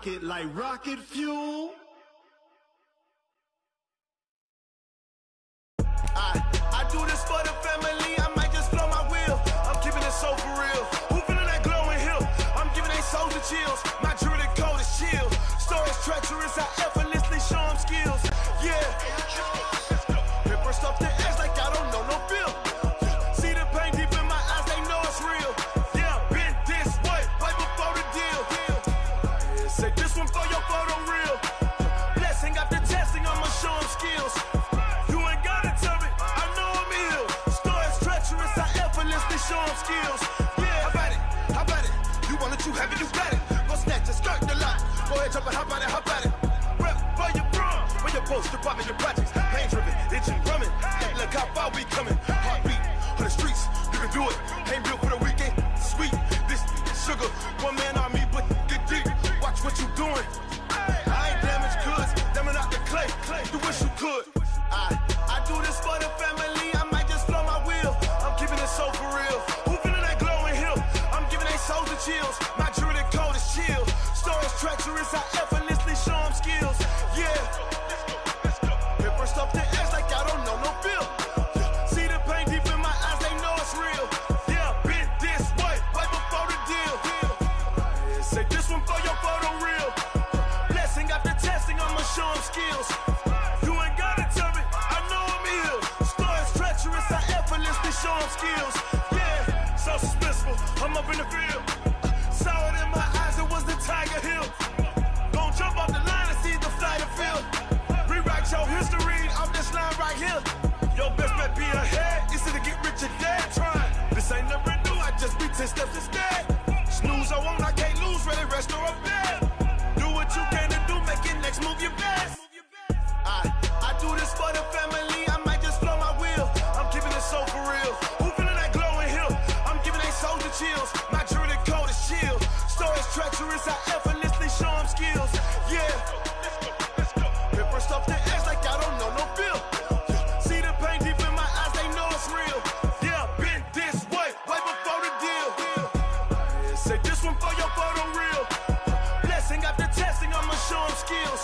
rock it like rocket fuel. I do this for the family, I might just blow my wheel. I'm keeping it so for real. Who feeling that glowing hill? I'm giving they souls the chills. My jewelry code is chill. Stories treacherous, I effortlessly show them skills. Yeah. Paper stuff the edge like I don't know no feel. See the pain deep in my eyes, they know it's real. Yeah, been this way, way before the deal. Say this one for your photo real. Blessing after testing, I'ma show them skills. Show them skills. Yeah, how about it? You want it, you have it, you got it. Go snatch it, skirt the lot. Go ahead, jump it, how about it? Rep for your prom, where your post, department, your projects. Pain driven, itching, drumming. Hey, look how far we coming. Heartbeat on the streets, you can do it. Ain't built for the weekend. Sweet, this sugar, one man army, but get deep. Watch what you doing. I ain't damaged goods, damn out the clay. You wish you could. I do this for the family. I might just blow my wheel. I'm keeping it so for real. Who feeling that glowing hill? I'm giving they souls the chills. My jewelry code is chill. Stories treacherous, I effortlessly show them skills. Yeah. Paper stuff the edge like I don't know no feel. See the pain deep in my eyes, they know it's real. Yeah, been this way, way before the deal. Say this one for your photo real. Blessing after testing, I'ma show them skills. You ain't gotta tell me, I know I'm ill. Stories treacherous, I effortlessly show them skills. Yeah, so suspenseful, I'm up in the field. Saw it in my eyes, it was the Tiger Hill. Gon' jump off the line and see the flight of field. Rewrite your history off this line right here. Your best bet be ahead, it's to get rich or dead trying. This ain't never new, I just be 10 steps instead. Snooze I won't, I can't lose, ready, rest or a bed. Do what you can to do, make it next move your best. I do this for the family, I might just blow my wheel. I'm keeping it so for real. Who feeling that glowing hill? I'm giving they souls the chills. My jewelry code is chill. Stories treacherous, I effortlessly show them skills. Yeah. Paper stuff the edge like I don't know no feel. See the pain deep in my eyes, they know it's real. Yeah, been this way, way before the deal. Say this one for your photo real. Blessing after testing, I'ma show them skills.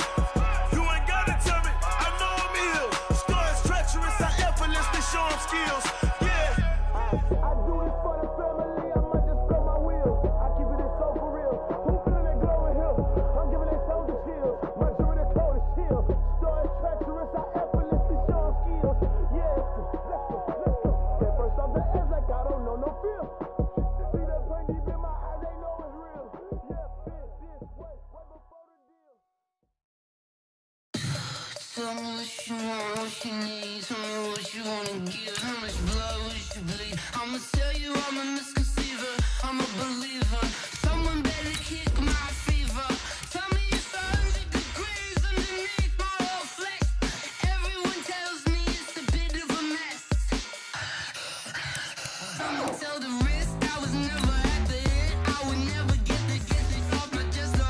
You ain't gotta tell me, I know I'm ill. Stories treacherous, I effortlessly show them skills. Yeah. I do this for the family, I might just blow my wheel. I keep it so for real. Who feeling that glowing hill? I'm giving they souls the chills. My jewelry code is chill. Stories treacherous, I effortlessly show them skills. Yeah, let's go. That first off the edge like I don't know no feel. See that pain deep in my eyes, they know it's real. Yeah, been this way, way before the deal. Tell me what you want, what you need. Tell me what you wanna give. How much blood would you bleed? I'ma tell you I'm a misconceiver. I'm a believer. Someone better kick my fever. Tell me it's 100 degrees underneath my whole flesh. Everyone tells me it's a bit of a mess. I'ma tell the risk I was never at the end. I would never get this off my chest, no.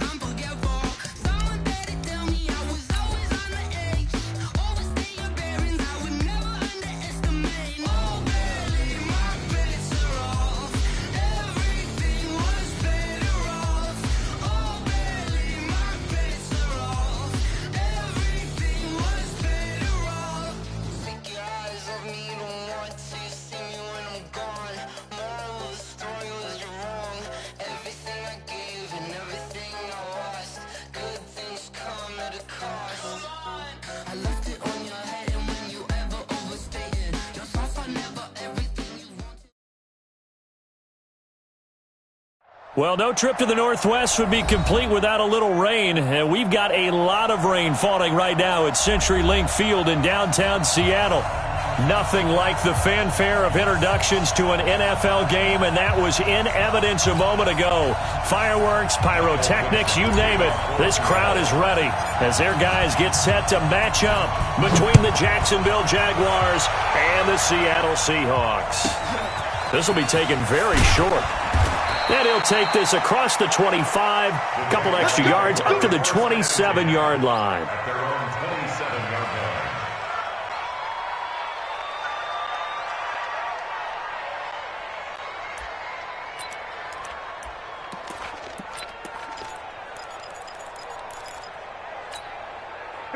I'm forgetful. Someone better tell me I was always on the edge. Overstay your bearings, I would never underestimate. Oh, barely, my bets are off. Everything was better off. Oh, barely, my bets are off. Everything was better off. Take your eyes off me, don't want to see me when I'm gone. Moral of the story was you're wrong. Everything I gave and everything I lost. Good things come at a cost. I left it on your head, and when you ever overstated yourself, I never everything you wanted. Well, no trip to the Northwest would be complete without a little rain, and we've got a lot of rain falling right now at CenturyLink Field in downtown Seattle. Nothing like the fanfare of introductions to an NFL game, and that was in evidence a moment ago. Fireworks, pyrotechnics, you name it. This crowd is ready as their guys get set to match up between the Jacksonville Jaguars and the Seattle Seahawks. This will be taken very short. And he'll take this across the 25, a couple extra yards, up to the 27-yard line.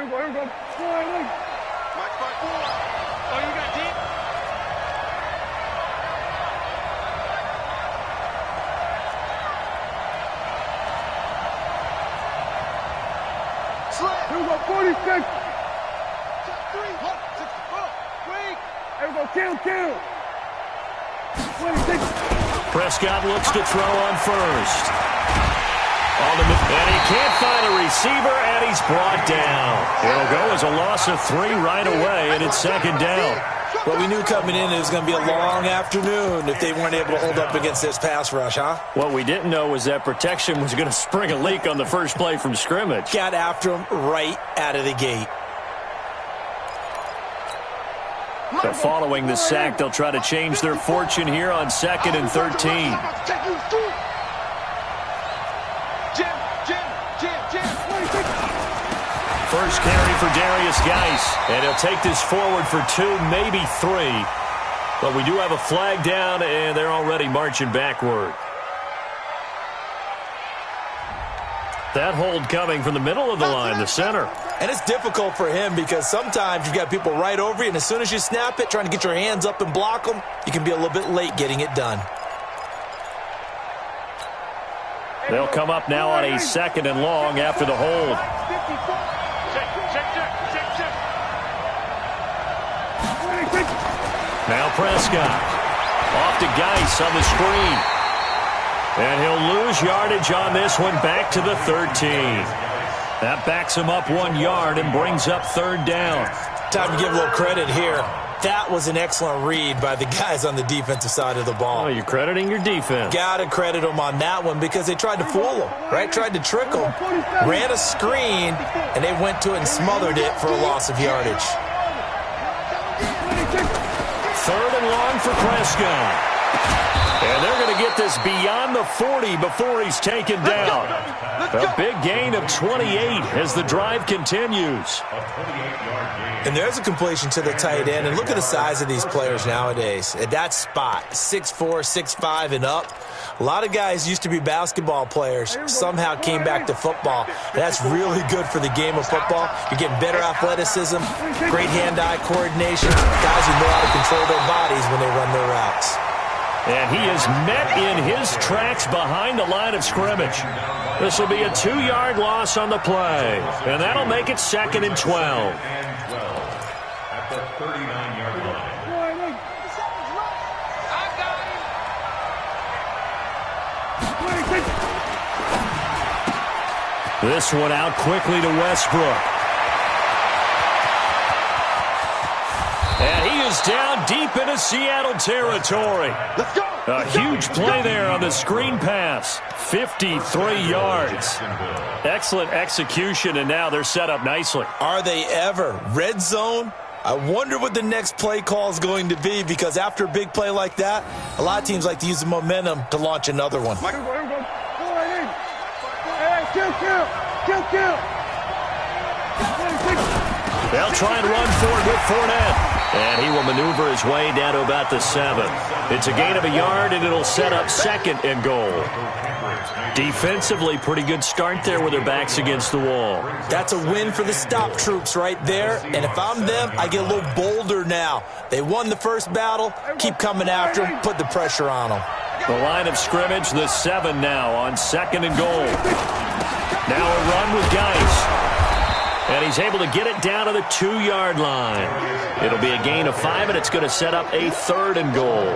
Oh, you got deep? Slip. Here we go, 46. Check 3. Look, 64. Wait. Here we go, kill. 26. Prescott looks to throw on first. And he can't find a receiver, and he's brought down. It'll go as a loss of 3 right away, and it's second down. Well, we knew coming in it was going to be a long afternoon if they weren't able to hold up against this pass rush, huh? What we didn't know was that protection was going to spring a leak on the first play from scrimmage. Got after him right out of the gate. So following the sack, they'll try to change their fortune here on 2nd and 13. First carry for Darius Geis, and he'll take this forward for 2, maybe 3. But we do have a flag down, and they're already marching backward. That hold coming from the middle of the line, the center. And it's difficult for him because sometimes you've got people right over you, and as soon as you snap it, trying to get your hands up and block them, you can be a little bit late getting it done. They'll come up now on a 2nd and long after the hold. Now Prescott. Off to Geis on the screen. And he'll lose yardage on this one back to the 13. That backs him up 1 yard and brings up 3rd down. Time to give a little credit here. That was an excellent read by the guys on the defensive side of the ball. Oh, you're crediting your defense. Got to credit them on that one because they tried to fool them, right? Tried to trick them. Ran a screen, and they went to it and smothered it for a loss of yardage. 3rd and long for Prescott. And they're going to get this beyond the 40 before he's taken down. A big gain of 28 as the drive continues. And there's a completion to the tight end. And look at the size of these players nowadays. At that spot, 6'4", 6'5", and up. A lot of guys used to be basketball players, somehow came back to football. That's really good for the game of football. You're getting better athleticism, great hand-eye coordination, guys who know how to control their bodies when they run their routes. And he is met in his tracks behind the line of scrimmage. This will be a 2-yard loss on the play. And that'll make it 2nd and 12. At the 39-yard line. This one out quickly to Westbrook. And he is down deep into Seattle territory. Let's go. A huge play there on the screen pass. 53 yards. Excellent execution, and now they're set up nicely. Are they ever? Red zone? I wonder what the next play call is going to be because after a big play like that, a lot of teams like to use the momentum to launch another one. They'll try and run forward with Fournette. And he will maneuver his way down to about the 7. It's a gain of a yard, and it'll set up 2nd and goal. Defensively, pretty good start there with their backs against the wall. That's a win for the stop troops right there. And if I'm them, I get a little bolder now. They won the first battle. Keep coming after them. Put the pressure on them. The line of scrimmage, the 7 now on 2nd and goal. Now a run with Geis. And he's able to get it down to the 2-yard line. It'll be a gain of 5, and it's going to set up a 3rd and goal.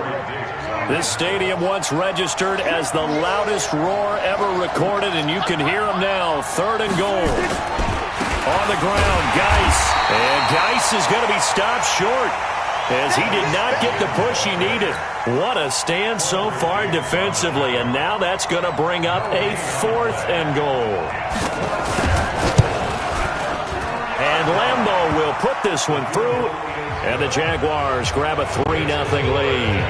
This stadium once registered as the loudest roar ever recorded, and you can hear him now. 3rd and goal. On the ground, Geis. And Geis is going to be stopped short as he did not get the push he needed. What a stand so far defensively, and now that's going to bring up a 4th and goal. And Lambeau will put this one through, and the Jaguars grab a 3-0 lead.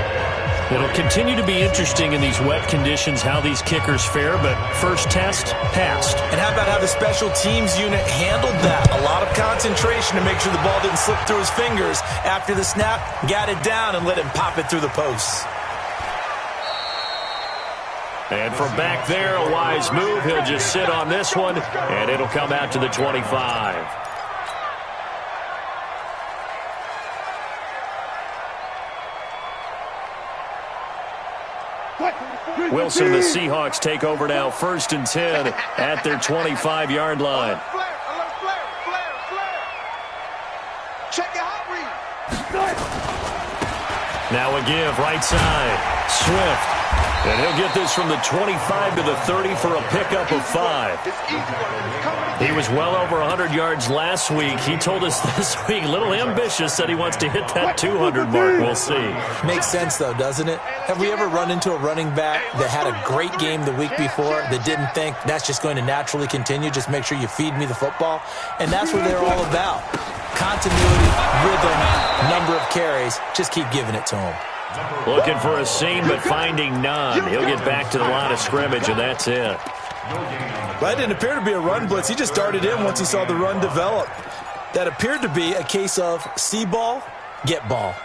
It'll continue to be interesting in these wet conditions how these kickers fare, but first test, passed. And how about how the special teams unit handled that? A lot of concentration to make sure the ball didn't slip through his fingers. After the snap, got it down and let him pop it through the posts. And from back there, a wise move. He'll just sit on this one, and it'll come out to the 25. Wilson, the Seahawks take over now, 1st and 10 at their 25-yard line. Check your hot read. Now a give, right side. Swift. And he'll get this from the 25 to the 30 for a pickup of 5. He was well over 100 yards last week. He told us this week, a little ambitious, said he wants to hit that 200 mark. We'll see. Makes sense, though, doesn't it? Have we ever run into a running back that had a great game the week before that didn't think that's just going to naturally continue? Just make sure you feed me the football. And that's what they're all about. Continuity, rhythm, number of carries. Just keep giving it to him. Looking for a seam, but finding none. He'll get back to the line of scrimmage, and that's it. That didn't appear to be a run blitz. He just darted in once he saw the run develop. That appeared to be a case of see ball, get ball.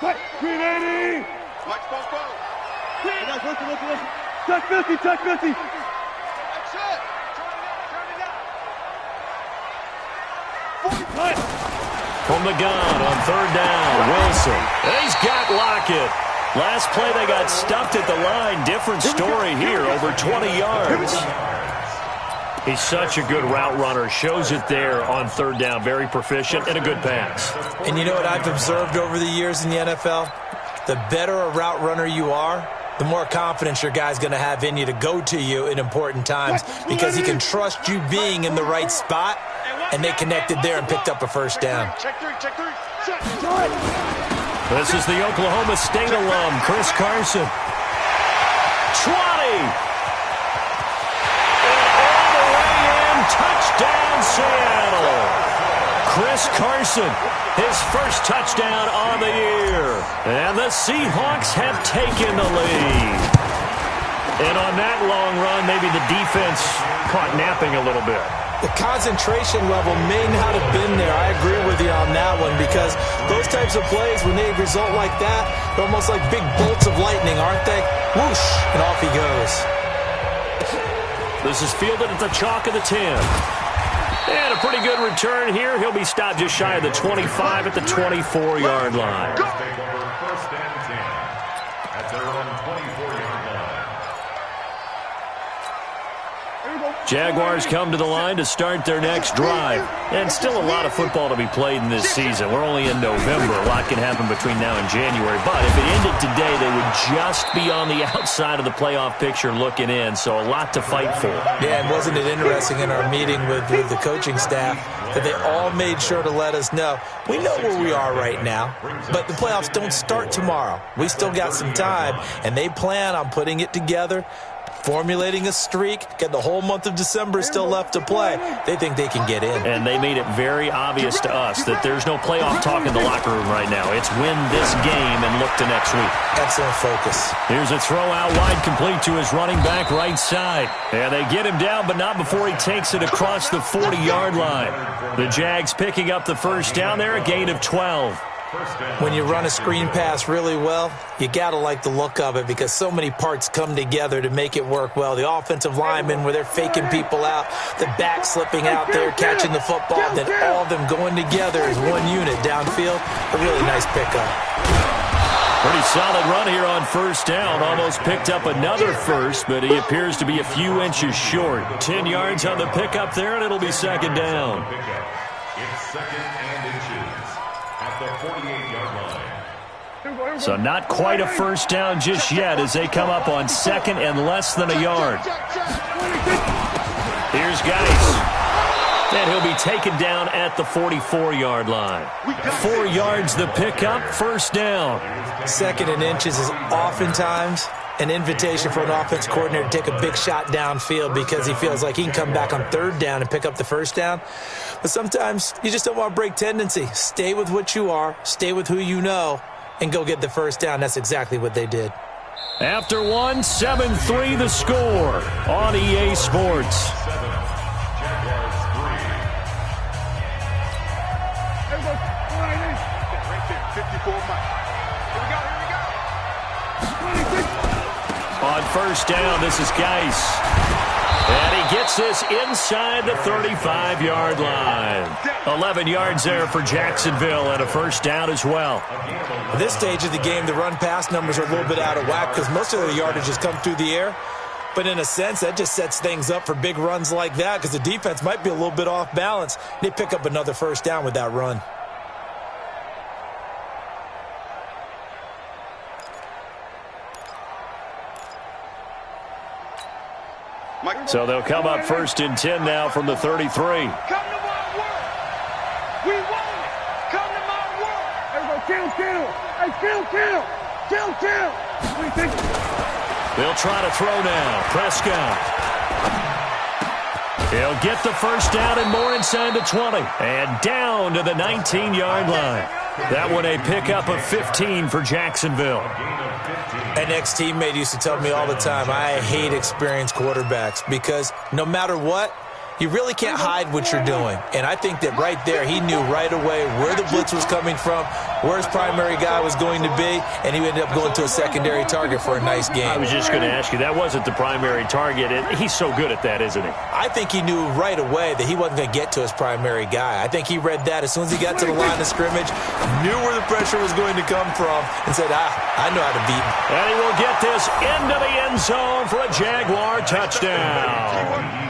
380. Listen. Check 50. That's it. Turn it up. From the gun on 3rd down, Wilson. He's got Lockett. Last play they got stuffed at the line. Different story here, over 20 yards. He's such a good route runner. Shows it there on 3rd down. Very proficient and a good pass. And you know what I've observed over the years in the NFL? The better a route runner you are, the more confidence your guy's going to have in you to go to you in important times because he can trust you being in the right spot, and they connected there and picked up a 1st down. Check three. This is the Oklahoma State alum, Chris Carson. 20! And all the way in, touchdown Seattle! Chris Carson, his first touchdown on the year. And the Seahawks have taken the lead. And on that long run, maybe the defense caught napping a little bit. The concentration level may not have been there. I agree with you on that one because those types of plays, when they result like that, they're almost like big bolts of lightning, aren't they? Whoosh, and off he goes. This is fielded at the chalk of the 10. And a pretty good return here. He'll be stopped just shy of the 25 at the 24-yard line. Take over 1st and 10 at their own 24-yard line. Jaguars come to the line to start their next drive. And still a lot of football to be played in this season. We're only in November. A lot can happen between now and January. But if it ended today, they would just be on the outside of the playoff picture looking in. So a lot to fight for. Yeah, and wasn't it interesting in our meeting with the coaching staff that they all made sure to let us know, we know where we are right now, but the playoffs don't start tomorrow. We still got some time, and they plan on putting it together, formulating a streak, got the whole month of December still left to play. They think they can get in. And they made it very obvious to us that there's no playoff talk in the locker room right now. It's win this game and look to next week. Excellent focus. Here's a throw out wide, complete to his running back right side. And they get him down, but not before he takes it across the 40-yard line. The Jags picking up the 1st down there, a gain of 12. When you run a screen pass really well, you got to like the look of it because so many parts come together to make it work well. The offensive linemen, where they're faking people out, the back slipping out there, catching the football, then all of them going together as one unit downfield. A really nice pickup. Pretty solid run here on 1st down. Almost picked up another first, but he appears to be a few inches short. 10 yards on the pickup there, and it'll be 2nd down. It's 2nd and inches at the 48-yard line. So not quite a 1st down just yet as they come up on 2nd and less than a yard. Here's Geis. And he'll be taken down at the 44-yard line. 4 yards the pickup, 1st down. 2nd and inches is oftentimes an invitation for an offense coordinator to take a big shot downfield because he feels like he can come back on 3rd down and pick up the 1st down. But sometimes you just don't want to break tendency. Stay with what you are, stay with who you know, and go get the 1st down. That's exactly what they did. After 1, 7-3 the score on EA Sports. On 1st down, this is Geis. And he gets this inside the 35-yard line. 11 yards there for Jacksonville and a first down as well. At this stage of the game, the run-pass numbers are a little bit out of whack because most of the yardage has come through the air. But in a sense, that just sets things up for big runs like that because the defense might be a little bit off balance. They pick up another first down with that run. So they'll come up 1st and 10 now from the 33. Come to my work. We want it. Come to my work. Everybody kill. Hey, kill. What do you think? They'll try to throw now. Prescott. He'll get the first down and more inside the 20. And down to the 19-yard line. That one a pickup of 15 for Jacksonville. An ex-teammate used to tell me all the time, I hate experienced quarterbacks because no matter what, you really can't hide what you're doing. And I think that right there, he knew right away where the blitz was coming from, where his primary guy was going to be, and he ended up going to a secondary target for a nice game. I was just going to ask you, that wasn't the primary target. He's so good at that, isn't he? I think he knew right away that he wasn't going to get to his primary guy. I think he read that as soon as he got to the line of scrimmage, knew where the pressure was going to come from, and said, I know how to beat him. And he will get this into the end zone for a Jaguar touchdown.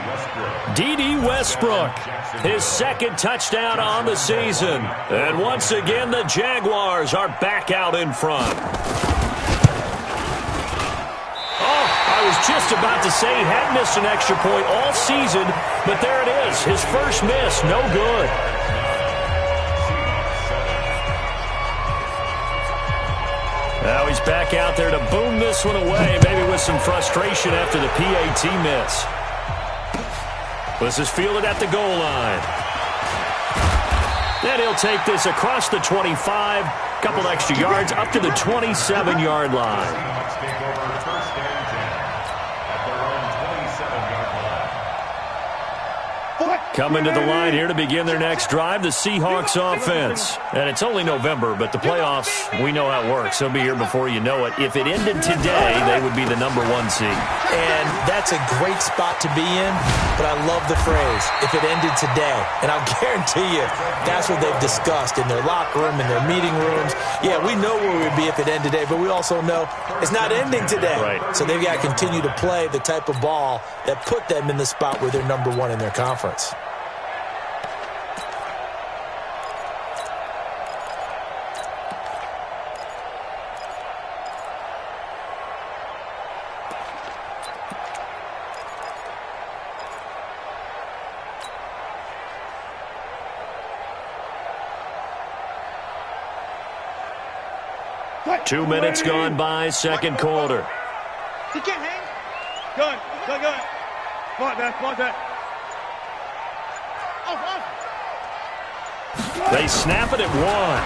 D.D. Westbrook, his second touchdown on the season. And once again, the Jaguars are back out in front. Oh, I was just about to say he had missed an extra point all season, but there it is, his first miss, no good. Now he's back out there to boom this one away, maybe with some frustration after the PAT miss. This is fielded at the goal line. Then he'll take this across the 25, couple extra yards, up to the 27-yard line. Coming to the line here to begin their next drive, the Seahawks offense. And it's only November, but the playoffs, we know how it works. They'll be here before you know it. If it ended today, they would be the #1 seed. And that's a great spot to be in, but I love the phrase, if it ended today. And I'll guarantee you, that's what they've discussed in their locker room, in their meeting rooms. Yeah, we know where we would be if it ended today, but we also know it's not ending today. Right. So they've got to continue to play the type of ball that put them in the spot where they're #1 in their conference. Two minutes gone by, second quarter. He can't hang. Good. Smart that. They snap it at one.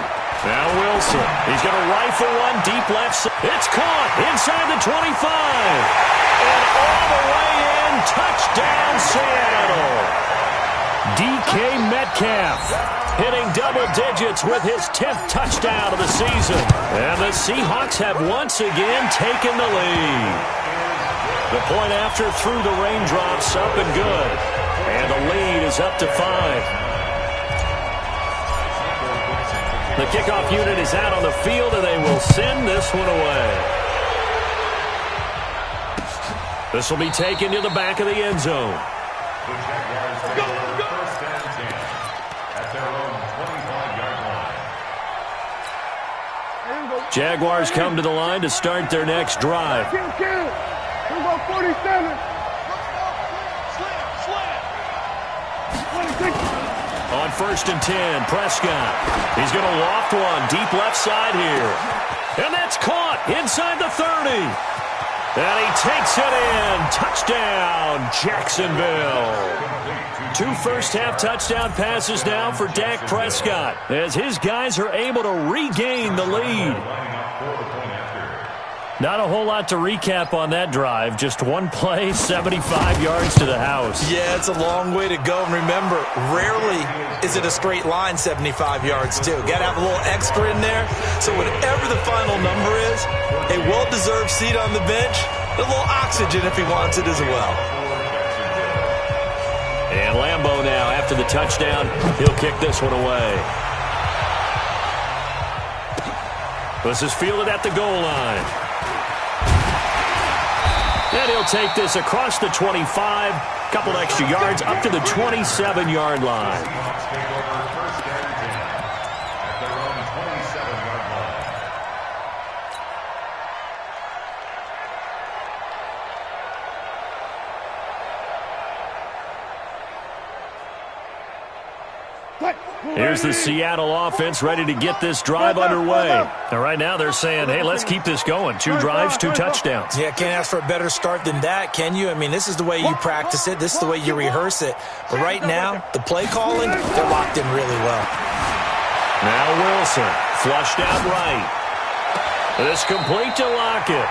Now Wilson. He's going to rifle one deep left side. It's caught inside the 25. And all the way in. Touchdown, Seattle. DK Metcalf hitting double digits with his 10th touchdown of the season. And the Seahawks have once again taken the lead. The point after through the raindrops, up and good. And the lead is up to 5. The kickoff unit is out on the field, and they will send this one away. This will be taken to the back of the end zone. The Jaguars have first and 10 at their own 25-yard line. Jaguars come to the line to start their next drive. Kill. Here go 47. On 1st and 10, Prescott. He's going to loft one deep left side here. And that's caught inside the 30. And he takes it in. Touchdown, Jacksonville. 2 first-half touchdown passes now for Dak Prescott as his guys are able to regain the lead. Not a whole lot to recap on that drive. Just one play, 75 yards to the house. Yeah, it's a long way to go. And remember, rarely is it a straight line 75 yards, too. Got to have a little extra in there. So whatever the final number is, a well-deserved seat on the bench, a little oxygen if he wants it as well. after the touchdown. He'll kick this one away. This is fielded at the goal line. And he'll take this across the 25. Couple extra yards up to the 27-yard line. Here's the Seattle offense ready to get this drive underway. Now, right now they're saying, hey, let's keep this going. 2 drives, 2 touchdowns. Yeah, can't ask for a better start than that, can you? I mean, this is the way you practice it. This is the way you rehearse it. But right now, the play calling, they're locked in really well. Now Wilson, flushed out right. This complete to Lockett.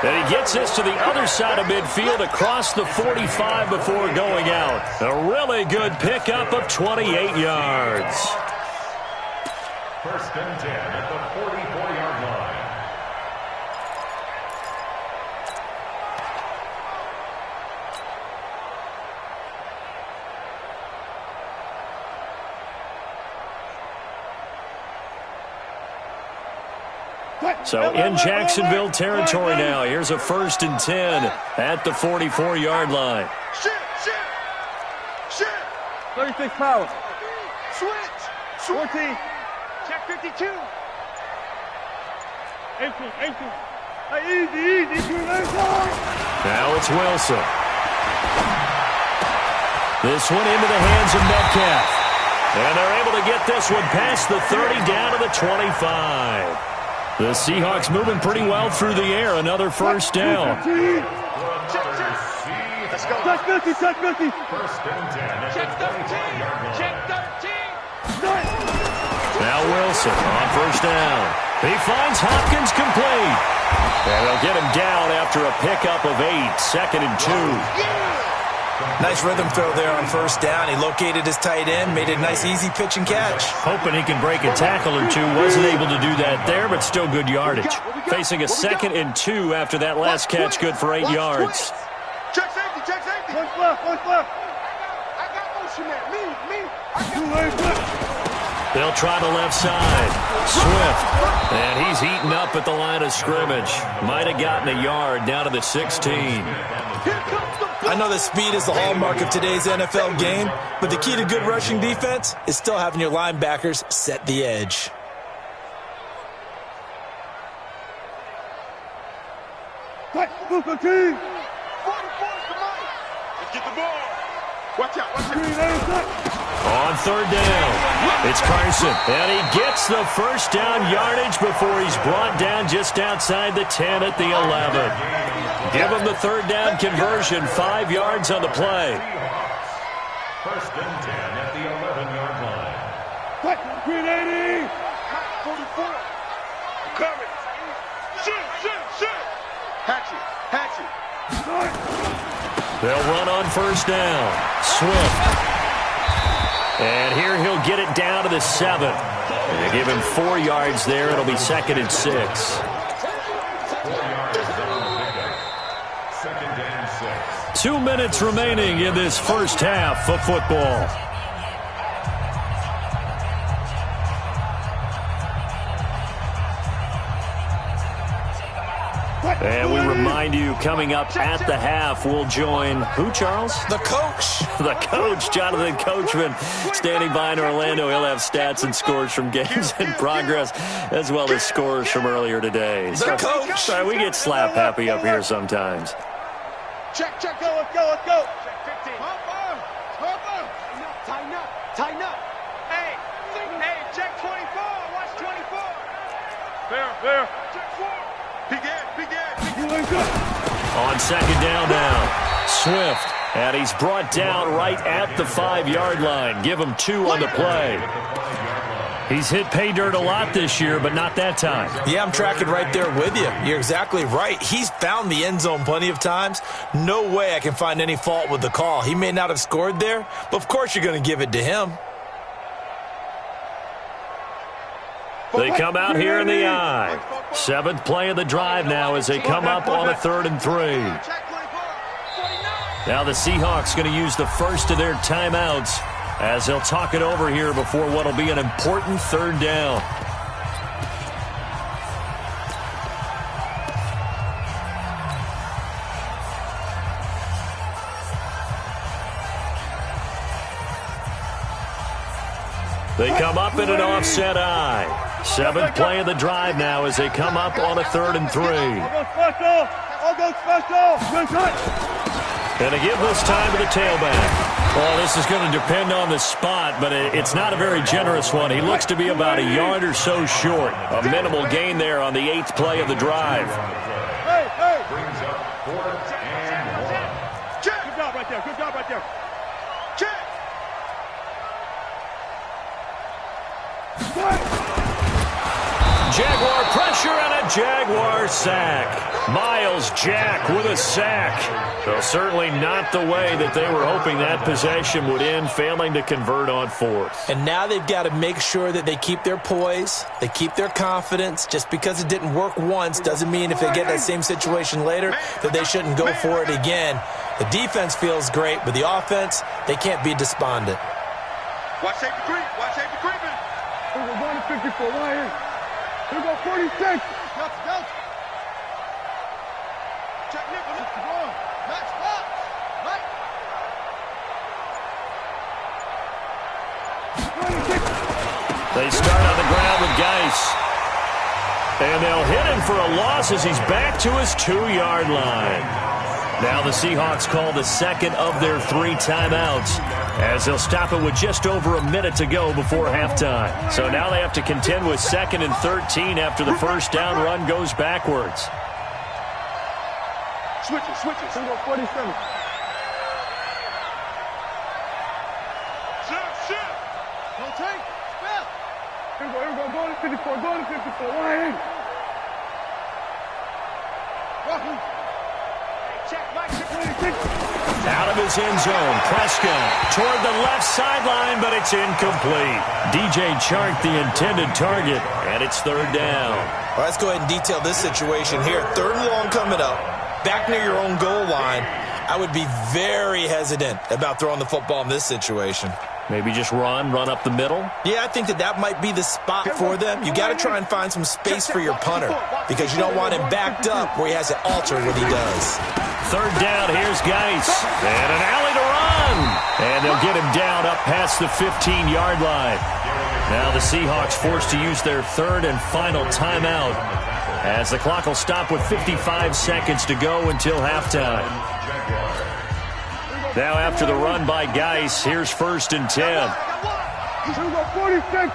And he gets this to the other side of midfield across the 45 before going out. A really good pickup of 28 yards. First and 10 at the 44-yard line. So in Jacksonville territory now. Here's a 1st and 10 at the 44-yard line. Shit. 36 power. Switch. 14. Check 52. 18. Easy. Now it's Wilson. This one into the hands of Metcalf. And they're able to get this one past the 30 down to the 25. The Seahawks moving pretty well through the air. Another first down. Let's go. Touch 50. First and 10 at Check the 13. 45-yard line. Check 13. Now Wilson on first down. He finds Hopkins complete. And they'll get him down after a pickup of 8. 2nd and 2. Nice rhythm throw there on first down. He located his tight end, made a nice easy pitch and catch. Hoping he can break a tackle or two. Wasn't able to do that there, but still good yardage. Facing a 2nd and 2 after that last catch, good for 8 yards. Check safety. One left. I got motion there. Me. They'll try the left side. Swift. And he's heating up at the line of scrimmage. Might have gotten a yard down to the 16. I know that speed is the hallmark of today's NFL game, but the key to good rushing defense is still having your linebackers set the edge. Move the team. 44, come on. Let's get the ball. Watch out. On third down, it's Carson. And he gets the first down yardage before he's brought down just outside the 10 at the 11. Give him the third down conversion, 5 yards on the play. First and 10 at the 11-yard line. Green 80. 44. Coming. Shoot. Hatchet. They'll run on first down. Swift. And here he'll get it down to the 7. They give him 4 yards there. It'll be 2nd and 6. 4 yards on the pickup. 2nd and 6. 2 minutes remaining in this first half of football. And we remind you, coming up at the half, we'll join who, Charles? The coach. The coach, Jonathan Coachman, standing by in Orlando. He'll have stats and scores from games in progress, as well as scores from earlier today. The coach. Sorry, we get slap happy up here sometimes. Check, go, let's go. Check 15. Tighten up. Hey, check 24. Watch 24. Fair. Check 4. Big head. On second down now, Swift, and he's brought down right at the 5-yard line. Give him 2 on the play. He's hit pay dirt a lot this year, but not that time. Yeah, I'm tracking right there with you. You're exactly right. He's found the end zone plenty of times. No way I can find any fault with the call. He may not have scored there, but of course you're going to give it to him. They come out here in the I. 7th play of the drive now as they come up on a 3rd and 3. Now the Seahawks going to use the first of their timeouts as they'll talk it over here before what will be an important third down. They come up in an offset eye. 7th play of the drive now as they come up on a 3rd and 3. I'll go special. And they give this time to the tailback. Well, this is going to depend on the spot, but it's not a very generous one. He looks to be about a yard or so short. A minimal gain there on the 8th play of the drive. Hey. Brings up 4th and 1. Check. Good job right there. Check. Jaguar pressure and a Jaguar sack. Miles Jack with a sack. So certainly not the way that they were hoping that possession would end, failing to convert on 4th. And now they've got to make sure that they keep their poise, they keep their confidence. Just because it didn't work once doesn't mean if they get that same situation later that they shouldn't go for it again. The defense feels great, but the offense, they can't be despondent. Watch safety creep. We're going to 54. Right here. Here we go, 46. Go. Check nickel. Max box. Right. 26. They start on the ground with Geis. And they'll hit him for a loss as he's back to his 2-yard line. Now the Seahawks call the second of their 3 timeouts as they'll stop it with just over a minute to go before halftime. So now they have to contend with 2nd and 13 after the first down run goes backwards. Switches. Here we go, 47. Shift. Don't take. Spell. Here we go. Going to 54. Right here. Out of his end zone, Prescott toward the left sideline, but it's incomplete. DJ Chark, the intended target, and it's 3rd down. All right, let's go ahead and detail this situation here. 3rd and long coming up, back near your own goal line. I would be very hesitant about throwing the football in this situation. Maybe just run up the middle? Yeah, I think that might be the spot for them. You got to try and find some space for your punter because you don't want him backed up where he has to alter what he does. 3rd down, here's Geis. And an alley to run. And they'll get him down up past the 15-yard line. Now the Seahawks forced to use their 3rd and final timeout as the clock will stop with 55 seconds to go until halftime. Now after the run by Geis, here's 1st and 10. Here we go, 46.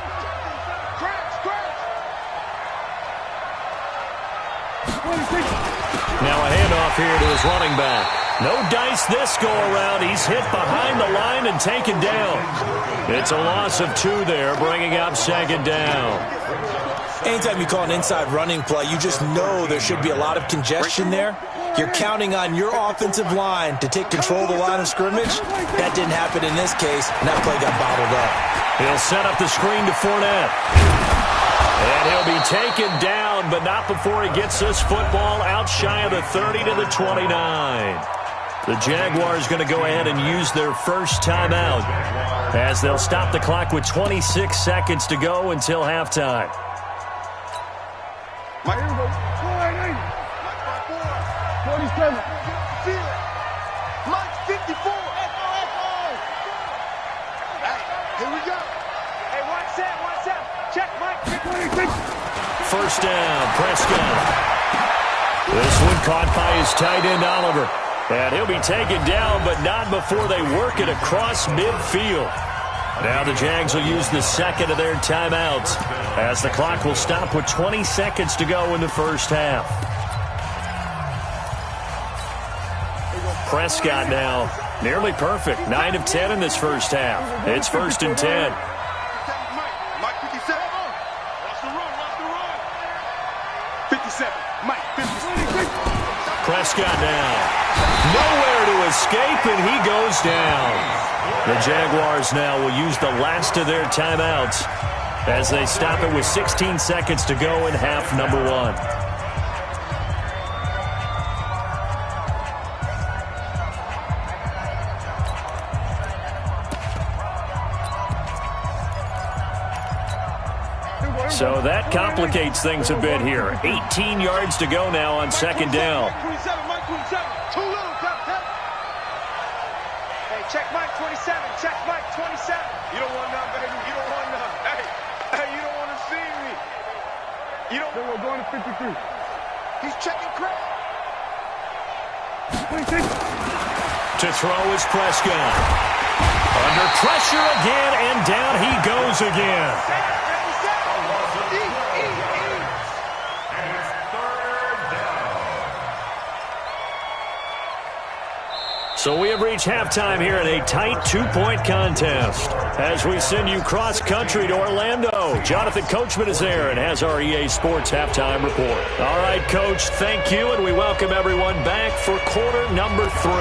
Now a handoff here to his running back. No dice this go-around. He's hit behind the line and taken down. It's a loss of 2 there, bringing up 2nd down. Anytime you call an inside running play, you just know there should be a lot of congestion there. You're counting on your offensive line to take control of the line of scrimmage. That didn't happen in this case, and that play got bottled up. He'll set up the screen to Fournette. And he'll be taken down, but not before he gets this football out shy of the 30 to the 29. The Jaguars going to go ahead and use their first timeout as they'll stop the clock with 26 seconds to go until halftime. Mike, here we go. 47. Mike, 54. Here we go. Hey, one set. Check, Mike. 26. First down, Prescott. This one caught by his tight end, Oliver. And he'll be taken down, but not before they work it across midfield. Now the Jags will use the second of their timeouts as the clock will stop with 20 seconds to go in the first half. Prescott now nearly perfect. 9 of 10 in this first half. It's 1st and 10. Mike, 57. Watch the run. 57. Mike, 56. Prescott now. Nowhere to escape, and he goes down. The Jaguars now will use the last of their timeouts as they stop it with 16 seconds to go in half number 1. So that complicates things a bit here. 18 yards to go now on second down. Mike 27, Mike 27. Too little, tap. Hey, check Mike 27. Check Mike 27. You don't want none, baby. You don't want none. Hey, you don't want to see me. You don't. Then we're going to 53. He's checking Craig. 26. To throw is Prescott. Under pressure again, and down he goes again. So we have reached halftime here in a tight 2-point contest. As we send you cross-country to Orlando, Jonathan Coachman is there and has our EA Sports halftime report. All right, Coach, thank you, and we welcome everyone back for quarter number 3.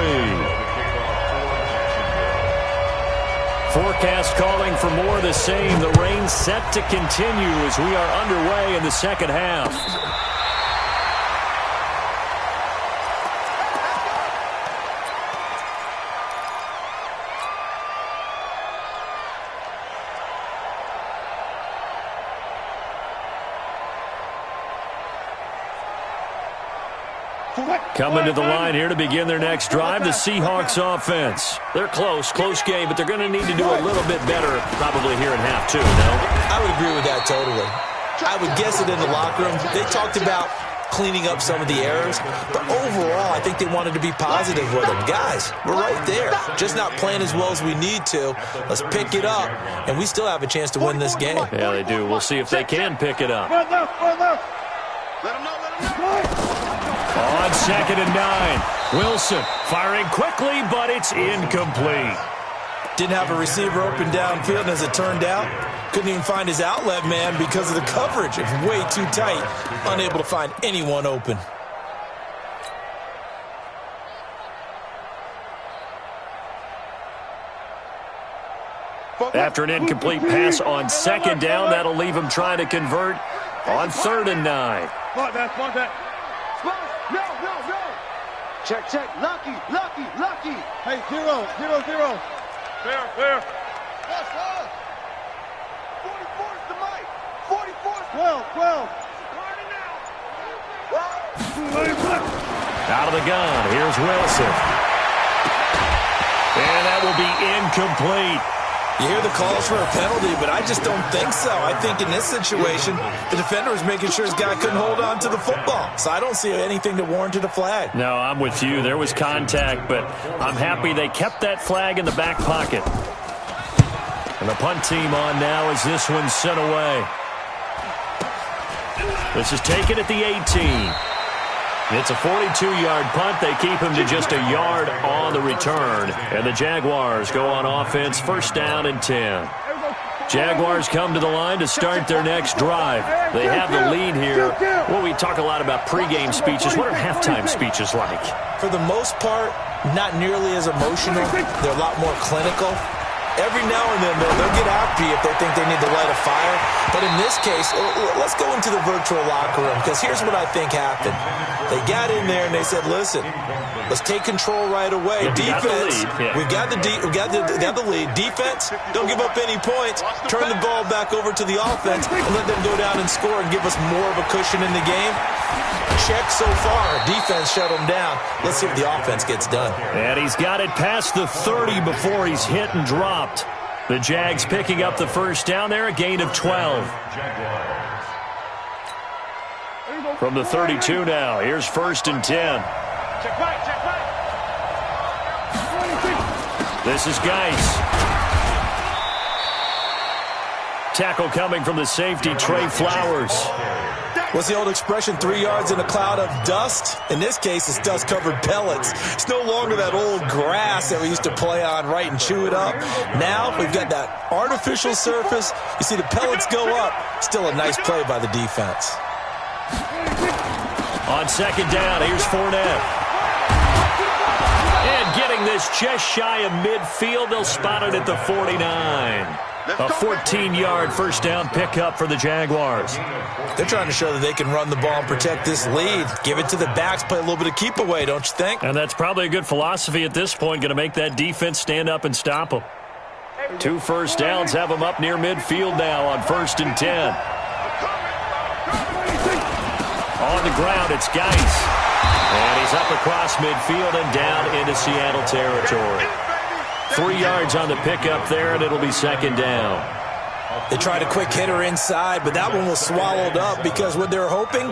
Forecast calling for more of the same. The rain set to continue as we are underway in the second half. Coming to the line here to begin their next drive, the Seahawks offense. They're close game, but they're going to need to do a little bit better probably here in half 2, no? I would agree with that totally. I would guess it in the locker room. They talked about cleaning up some of the errors, but overall, I think they wanted to be positive with them. Guys, we're right there. Just not playing as well as we need to. Let's pick it up, and we still have a chance to win this game. Yeah, they do. We'll see if they can pick it up. Let him know. On 2nd and 9, Wilson firing quickly, but it's incomplete. Didn't have a receiver open downfield, and as it turned out, couldn't even find his outlet man because of the coverage. It's way too tight, unable to find anyone open. After an incomplete pass on 2nd down, that'll leave him trying to convert on 3rd and 9. Smart that. No. Check. Lucky. Hey, 0. Fair. Yes. 44's the mic. 44's 12. Out of the gun, here's Wilson. And that will be incomplete. You hear the calls for a penalty, but I just don't think so. I think in this situation, the defender was making sure his guy couldn't hold on to the football. So I don't see anything that warranted a flag. No, I'm with you. There was contact, but I'm happy they kept that flag in the back pocket. And the punt team on now as this one's sent away. This is taken at the 18. It's a 42-yard punt. They keep him to just a yard on the return. And the Jaguars go on offense, 1st down and 10. Jaguars come to the line to start their next drive. They have the lead here. Well, we talk a lot about pregame speeches. What are halftime speeches like? For the most part, not nearly as emotional. They're a lot more clinical. Every now and then, they'll get happy if they think they need to light a fire. But in this case, let's go into the virtual locker room, because here's what I think happened. They got in there and they said, listen, let's take control right away. Defense, we've got the lead. Defense, don't give up any points. Turn the ball back over to the offense and let them go down and score and give us more of a cushion in the game. Check so far. Defense shut him down. Let's see if the offense gets done. And he's got it past the 30 before he's hit and dropped. The Jags picking up the 1st down there, a gain of 12. From the 32 now, here's 1st and 10. Check right. This is Geis. Tackle coming from the safety, Trey Flowers. What's the old expression, 3 yards in a cloud of dust? In this case, it's dust-covered pellets. It's no longer that old grass that we used to play on, right, and chew it up. Now we've got that artificial surface. You see the pellets go up. Still a nice play by the defense. On 2nd down, here's Fournette. And getting this just shy of midfield, they'll spot it at the 49. A 14-yard 1st down pickup for the Jaguars. They're trying to show that they can run the ball and protect this lead. Give it to the backs, play a little bit of keep away, don't you think? And that's probably a good philosophy at this point, going to make that defense stand up and stop them. 2 first downs have them up near midfield now on 1st and 10. on the ground. It's Geis. And he's up across midfield and down into Seattle territory. 3 yards on the pickup there, and it'll be second down. They tried a quick hitter inside, but that one was swallowed up because what they're hoping,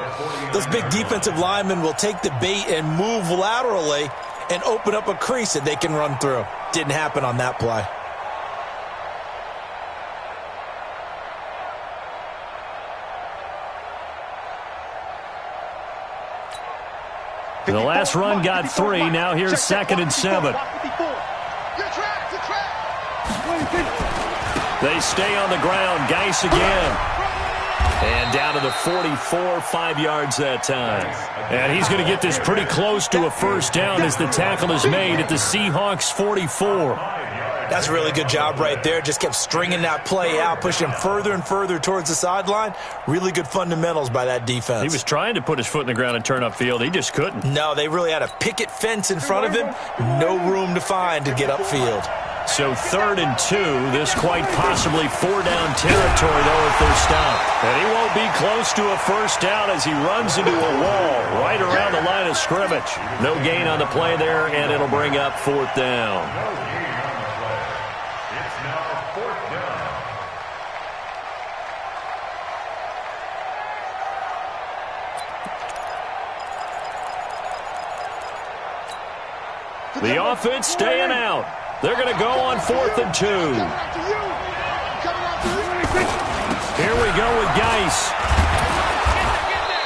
those big defensive linemen will take the bait and move laterally and open up a crease that they can run through. Didn't happen on that play. The last run got 3. Now here's 2nd and 7. They stay on the ground. Geis again. And down to the 44, 5 yards that time. And he's going to get this pretty close to a first down as the tackle is made at the Seahawks 44. That's a really good job right there. Just kept stringing that play out, pushing further and further towards the sideline. Really good fundamentals by that defense. He was trying to put his foot in the ground and turn upfield. He just couldn't. No, they really had a picket fence in front of him. No room to find to get upfield. So 3rd and 2. This quite possibly 4-down territory, though, if they're stopped. And he won't be close to a first down as he runs into a wall right around the line of scrimmage. No gain on the play there, and it'll bring up 4th down. It's now 4th down. The offense staying out. They're going to go on 4th and 2. Here we go with Geis.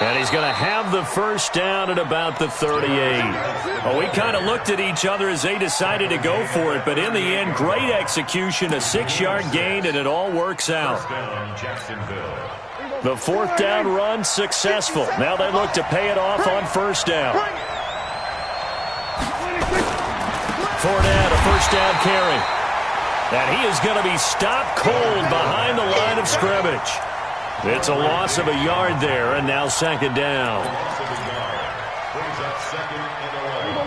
And he's going to have the first down at about the 38. Well, we kind of looked at each other as they decided to go for it, but in the end, great execution, a 6-yard gain, and it all works out. The 4th down run successful. Now they look to pay it off on first down. Fournette, a first down carry. And he is going to be stopped cold behind the line of scrimmage. It's a loss of a yard there, and now 2nd down.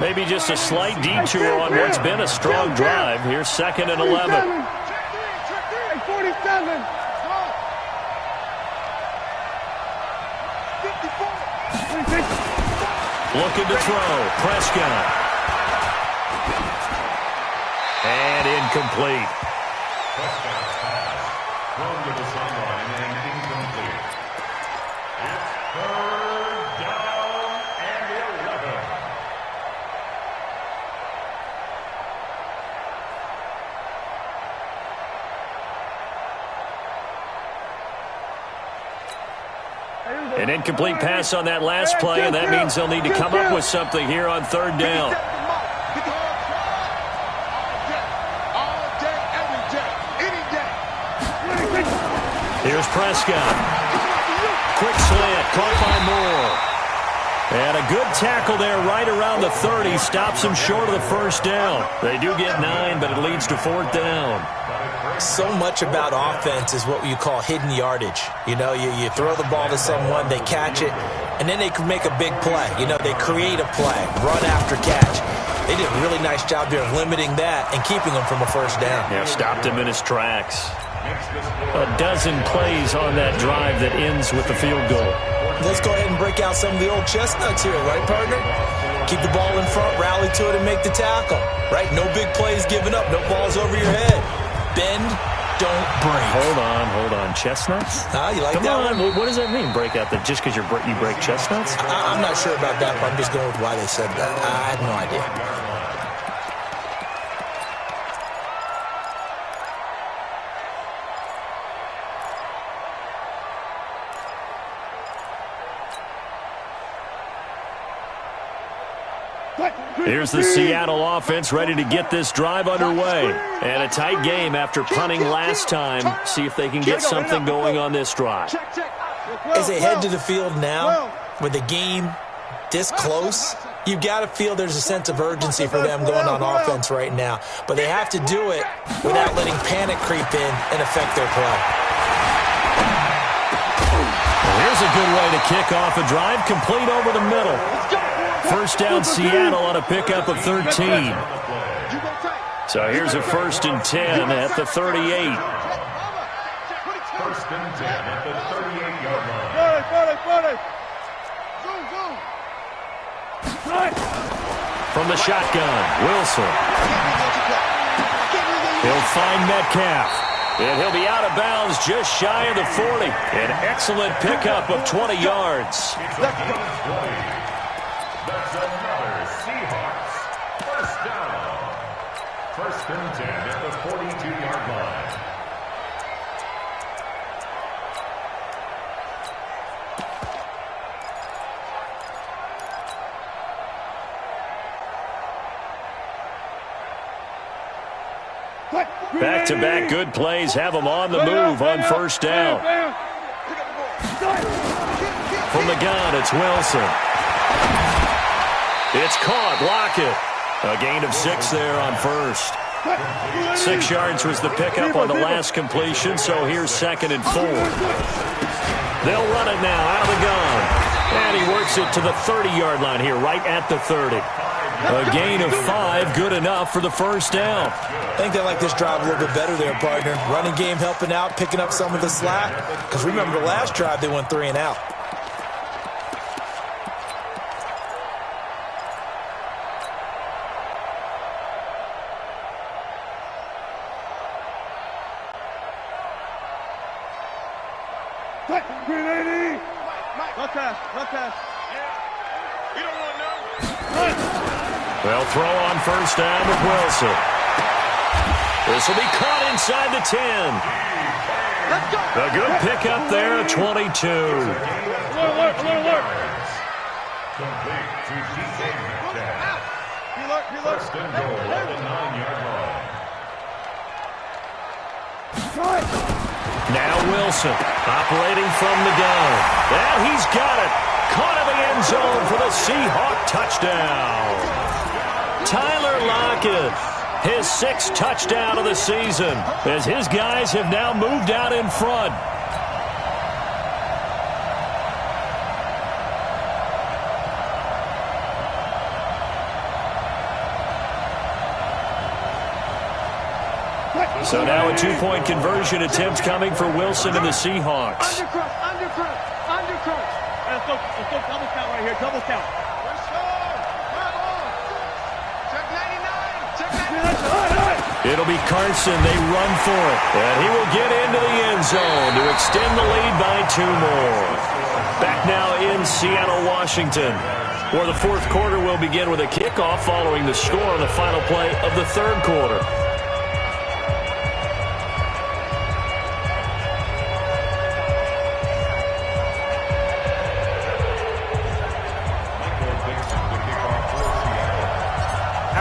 Maybe just a slight detour on what's been a strong drive. Here's 2nd and 11. Looking to throw. Prescott. And incomplete. Prescott's pass thrown to the sideline and incomplete. It's 3rd down and 11. An incomplete pass on that last play, and that means they'll need to come up with something here on 3rd down. Here's Prescott. Quick slant, caught by Moore. And a good tackle there right around the 30. Stops him short of the first down. They do get 9, but it leads to 4th down. So much about offense is what you call hidden yardage. You know, you throw the ball to someone, they catch it, and then they can make a big play. You know, they create a play, run after catch. They did a really nice job there of limiting that and keeping him from a first down. Yeah, stopped him in his tracks. A dozen plays on that drive that ends with the field goal. Let's go ahead and break out some of the old chestnuts here, right, partner? Keep the ball in front, rally to it, and make the tackle, right? No big plays given up, no balls over your head. Bend, don't break. Hold on. Chestnuts? You like Come that on. one? What does that mean, break out? That just because you break chestnuts? I'm not sure about that, but I'm just going with why they said that. I have no idea. Here's the Seattle offense ready to get this drive underway. And a tight game after punting last time. See if they can get something going on this drive. As they head to the field now, with the game this close, you've got to feel there's a sense of urgency for them going on offense right now. But they have to do it without letting panic creep in and affect their play. Here's a good way to kick off a drive, complete over the middle. First down Seattle on a pickup of 13. So here's a 1st and 10 at the 38. 1st and 10 at the 38-yard line. From the shotgun, Wilson. He'll find Metcalf. And he'll be out of bounds just shy of the 40. An excellent pickup of 20 yards. That's another Seahawks first down. First and 10 at the 42-yard line. Back-to-back good plays have them on the move on first down. From the gun, it's Wilson. It's caught. Lockett. A gain of 6 there on first. 6 yards was the pickup on the last completion, so here's 2nd and 4. They'll run it now out of the gun. And he works it to the 30-yard line here, right at the 30. A gain of 5, good enough for the first down. I think they like this drive a little bit better there, partner. Running game helping out, picking up some of the slack. Because remember the last drive, they went 3 and out. They'll throw on first down with Wilson. This will be caught inside the 10. A good pickup there, 22. Complete to DK Metcalf. First and goal at the 9-yard line. Now Wilson operating from the gun. And he's got it. Caught in the end zone for the Seahawk touchdown. Tyler Lockett, his 6th touchdown of the season, as his guys have now moved out in front. So now a 2-point conversion attempt coming for Wilson and the Seahawks. Undercrunch. Let's go double count right here, double count. It'll be Carson. They run for it. And he will get into the end zone to extend the lead by 2 more. Back now in Seattle, Washington, where the 4th quarter will begin with a kickoff following the score on the final play of the 3rd quarter.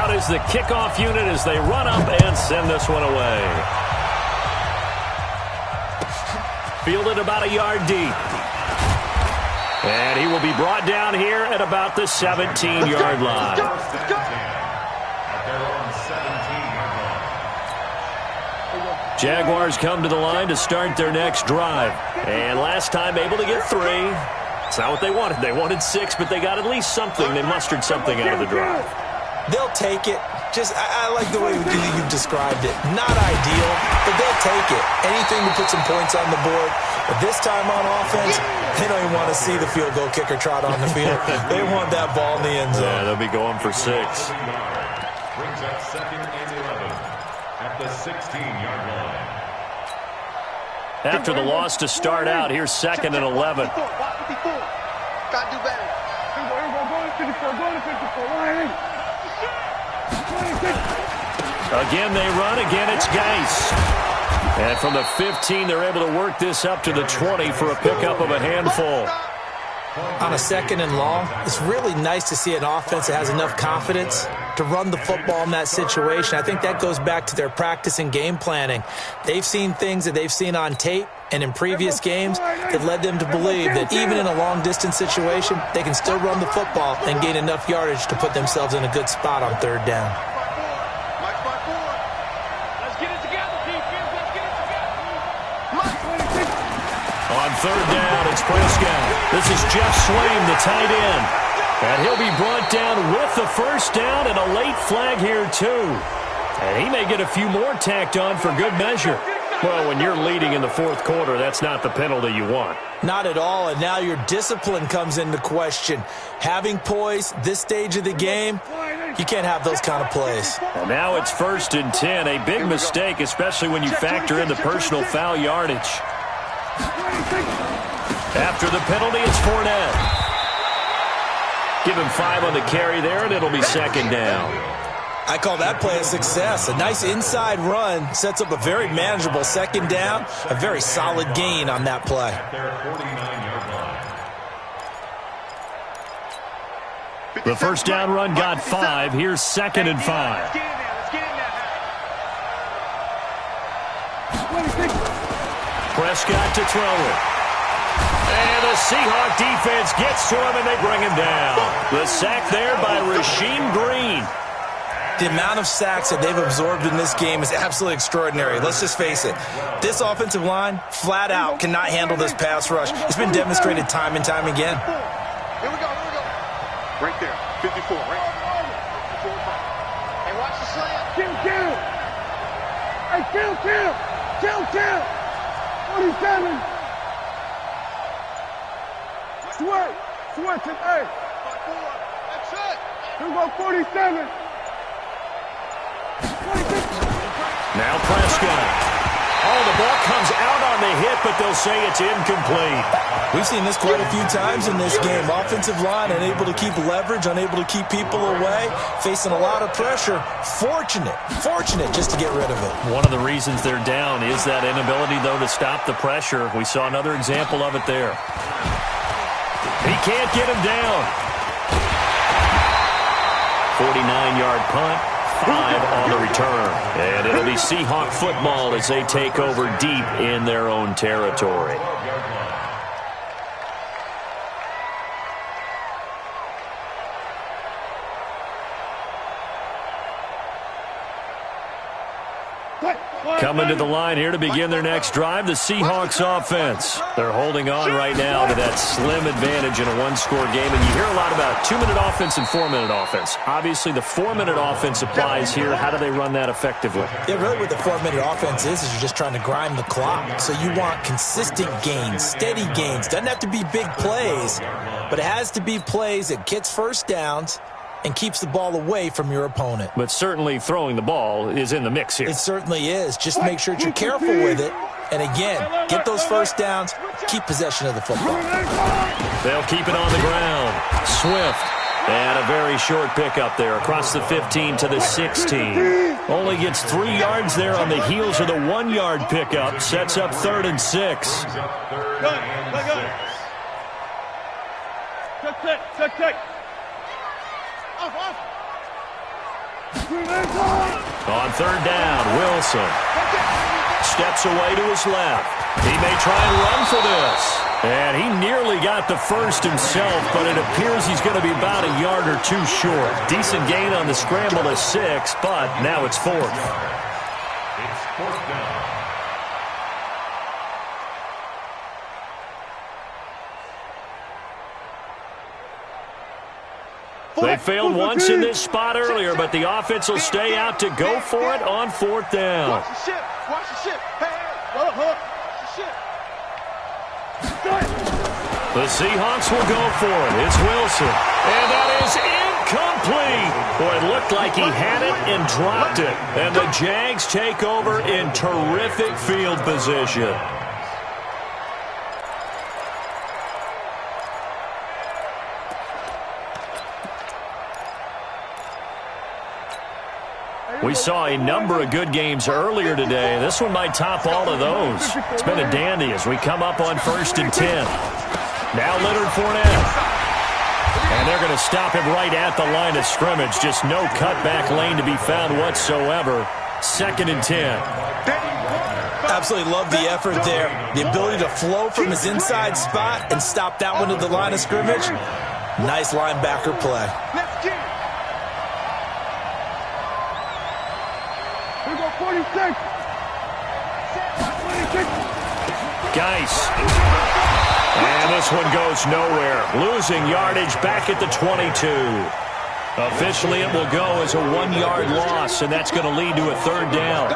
Is the kickoff unit as they run up and send this one away. Fielded about a yard deep. And he will be brought down here at about the 17-yard line. Jaguars come to the line to start their next drive. And last time able to get 3. It's not what they wanted. They wanted 6, but they got at least something. They mustered something out of the drive. They'll take it. I like the way you've described it. Not ideal, but they'll take it. Anything to put some points on the board. But this time on offense, they don't even want to see the field goal kicker trot on the field. They want that ball in the end zone. Yeah, they'll be going for 6. Brings up 2nd and 11 at the 16-yard line. After the loss to start out, here's 2nd and 11. Got to do better. Again, they run. Again, it's Geis. And from the 15, they're able to work this up to the 20 for a pickup of a handful. On a 2nd and long, it's really nice to see an offense that has enough confidence to run the football in that situation. I think that goes back to their practice and game planning. They've seen things that they've seen on tape and in previous games that led them to believe that even in a long-distance situation, they can still run the football and gain enough yardage to put themselves in a good spot on 3rd down. On 3rd down, it's Prescott. This is Jeff Swaim, the tight end. And he'll be brought down with the first down and a late flag here, too. And he may get a few more tacked on for good measure. Well, when you're leading in the fourth quarter, that's not the penalty you want. Not at all, and now your discipline comes into question. Having poise this stage of the game, you can't have those kind of plays. And now it's 1st and 10, a big mistake, especially when you factor in the personal foul yardage. After the penalty, it's Fournette. Give him 5 on the carry there, and it'll be 2nd down. I call that play a success. A nice inside run sets up a very manageable 2nd down, a very solid gain on that play. The first down run got 5. Here's 2nd and 5. Prescott to throw it. And the Seahawk defense gets to him, and they bring him down. The sack there by Rasheem Green. The amount of sacks that they've absorbed in this game is absolutely extraordinary. Let's just face it. This offensive line, flat out, cannot handle this pass rush. It's been demonstrated time and time again. Here we go. Right there. 54, right? 54. Hey, watch the slam. Kill. Hey, kill. 47. Switch it, hey. That's it. Here we go, 47. Now Prescott. Oh, the ball comes out on the hit, but they'll say it's incomplete. We've seen this quite a few times in this game. Offensive line unable to keep leverage, unable to keep people away, facing a lot of pressure. Fortunate just to get rid of it. One of the reasons they're down is that inability, though, to stop the pressure. We saw another example of it there. He can't get him down. 49-yard punt. 5 on the return. And it'll be Seahawk football as they take over deep in their own territory. Coming to the line here to begin their next drive, the Seahawks offense. They're holding on right now to that slim advantage in a one-score game. And you hear a lot about 2-minute offense and 4-minute offense. Obviously, the 4-minute offense applies here. How do they run that effectively? Yeah, really what the 4-minute offense is you're just trying to grind the clock. So you want consistent gains, steady gains. Doesn't have to be big plays, but it has to be plays that gets first downs and keeps the ball away from your opponent. But certainly throwing the ball is in the mix here. It certainly is. Just make sure that you're careful with it. And again, get those first downs, keep possession of the football. They'll keep it on the ground. Swift. And a very short pickup there across the 15 to the 16. Only gets 3 yards there on the heels of the 1-yard pickup. Sets up 3rd and 6. Check. On 3rd down, Wilson steps away to his left. He may try and run for this. And he nearly got the first himself, but it appears he's going to be about a yard or 2 short. Decent gain on the scramble to 6, but now it's 4th. It's 4th down. They failed once in this spot earlier, but the offense will stay out to go for it on 4th down. Watch the ship. Hey, hold up. The Seahawks will go for it. It's Wilson. And that is incomplete. Boy, it looked like he had it and dropped it. And the Jags take over in terrific field position. We saw a number of good games earlier today. This one might top all of those. It's been a dandy as we come up on 1st and 10. Now Leonard Fournette. And they're going to stop him right at the line of scrimmage. Just no cutback lane to be found whatsoever. 2nd and 10. Absolutely love the effort there. The ability to flow from his inside spot and stop that one at the line of scrimmage. Nice linebacker play. Let's get it. Here we go, 46. Geis. And this one goes nowhere. Losing yardage back at the 22. Officially, it will go as a 1-yard loss, and that's going to lead to a 3rd down.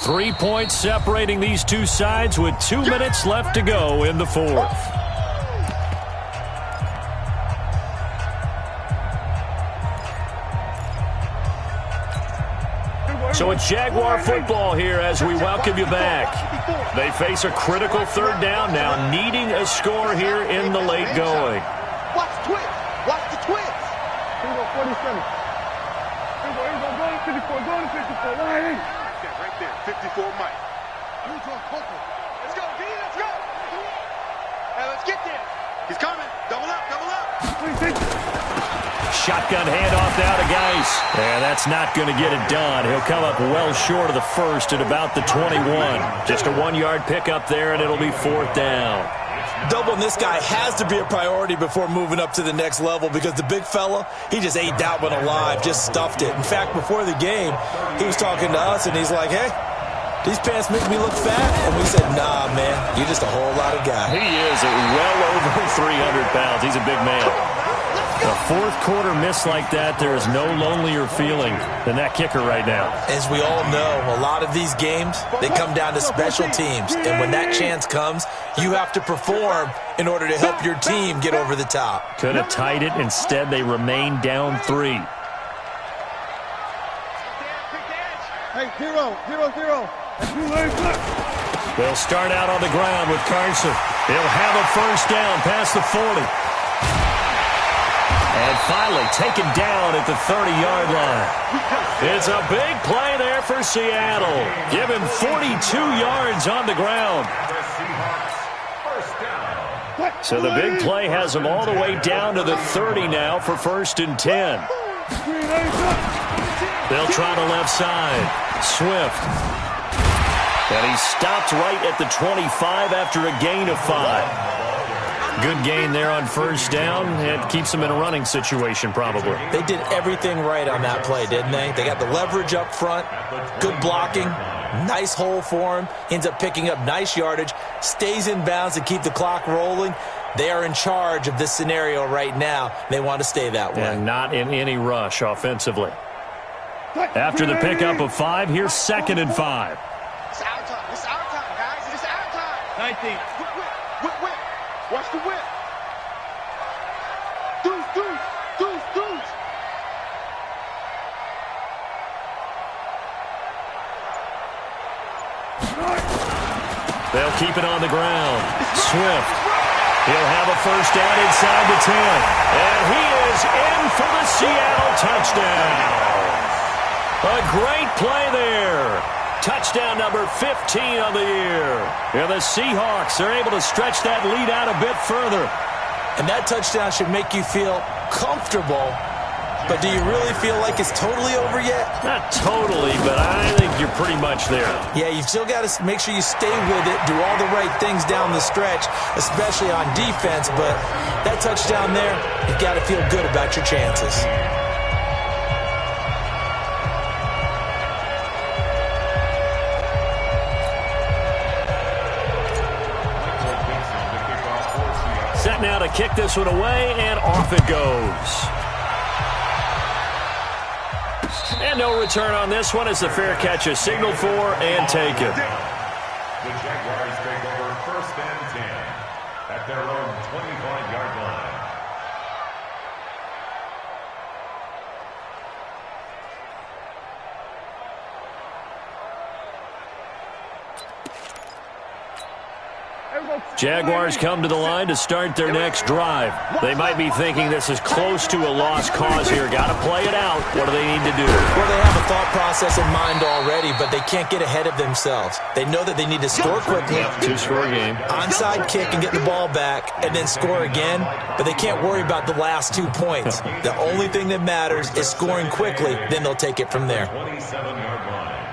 3 points separating these two sides with 2 minutes left to go in the fourth. So it's Jaguar football here as we welcome you back. They face a critical third down now, needing a score here in the late going. Watch the twins. Watch the twins. Here we go, 47. Here we go, go to 54, go to 54. Right there, 54 Mike. Let's go, D, let's go. Hey, let's get there. He's coming. Double up, double up. Shotgun handoff now to Geis. And that's not going to get it done. He'll come up well short of the first at about the 21. Just a 1-yard pickup there, and it'll be fourth down. Doubling this guy has to be a priority before moving up to the next level because the big fella, he just ate that one alive, just stuffed it. In fact, before the game, he was talking to us, and he's like, hey, these pants make me look fat. And we said, nah, man, you're just a whole lot of guy. He is well over 300 pounds. He's a big man. A fourth quarter miss like that, there is no lonelier feeling than that kicker right now. As we all know, a lot of these games, they come down to special teams. And when that chance comes, you have to perform in order to help your team get over the top. Could have tied it. Instead, they remain down 3. Hey, 0, 0, 0. They'll start out on the ground with Carson. He'll have a first down past the 40. And finally taken down at the 30-yard line. It's a big play there for Seattle. Give him 42 yards on the ground. So the big play has him all the way down to the 30 now for first and 10. They'll try the left side. Swift. And he stopped right at the 25 after a gain of 5. Good gain there on first down. It keeps them in a running situation, probably. They did everything right on that play, didn't they? They got the leverage up front, good blocking, nice hole for him, ends up picking up nice yardage, stays in bounds to keep the clock rolling. They are in charge of this scenario right now. They want to stay that way. And not in any rush offensively. After the pickup of 5, here's 2nd and 5. It's our time. It's our time, guys. It's our time. 19. Whip. Watch the whip. Deuce. They'll keep it on the ground. Swift. He'll have a first down inside the 10. And he is in for the Seattle touchdown. A great play there. Touchdown number 15 on the year. And the Seahawks are able to stretch that lead out a bit further. And that touchdown should make you feel comfortable. But do you really feel like it's totally over yet? Not totally, but I think you're pretty much there. Yeah, you still got to make sure you stay with it, do all the right things down the stretch, especially on defense. But that touchdown there, you've got to feel good about your chances. Set now to kick this one away, and off it goes. And no return on this one as the fair catch is signaled for and taken. The Jaguars take over first and 10 at their own 25-yard line. Jaguars come to the line to start their next drive. They might be thinking this is close to a lost cause here. Got to play it out. What do they need to do? Well, they have a thought process in mind already, but they can't get ahead of themselves. They know that they need to score quickly. Two-score game. Onside kick and get the ball back and then score again, but they can't worry about the last 2 points. The only thing that matters is scoring quickly, then they'll take it from there. 27-yard line.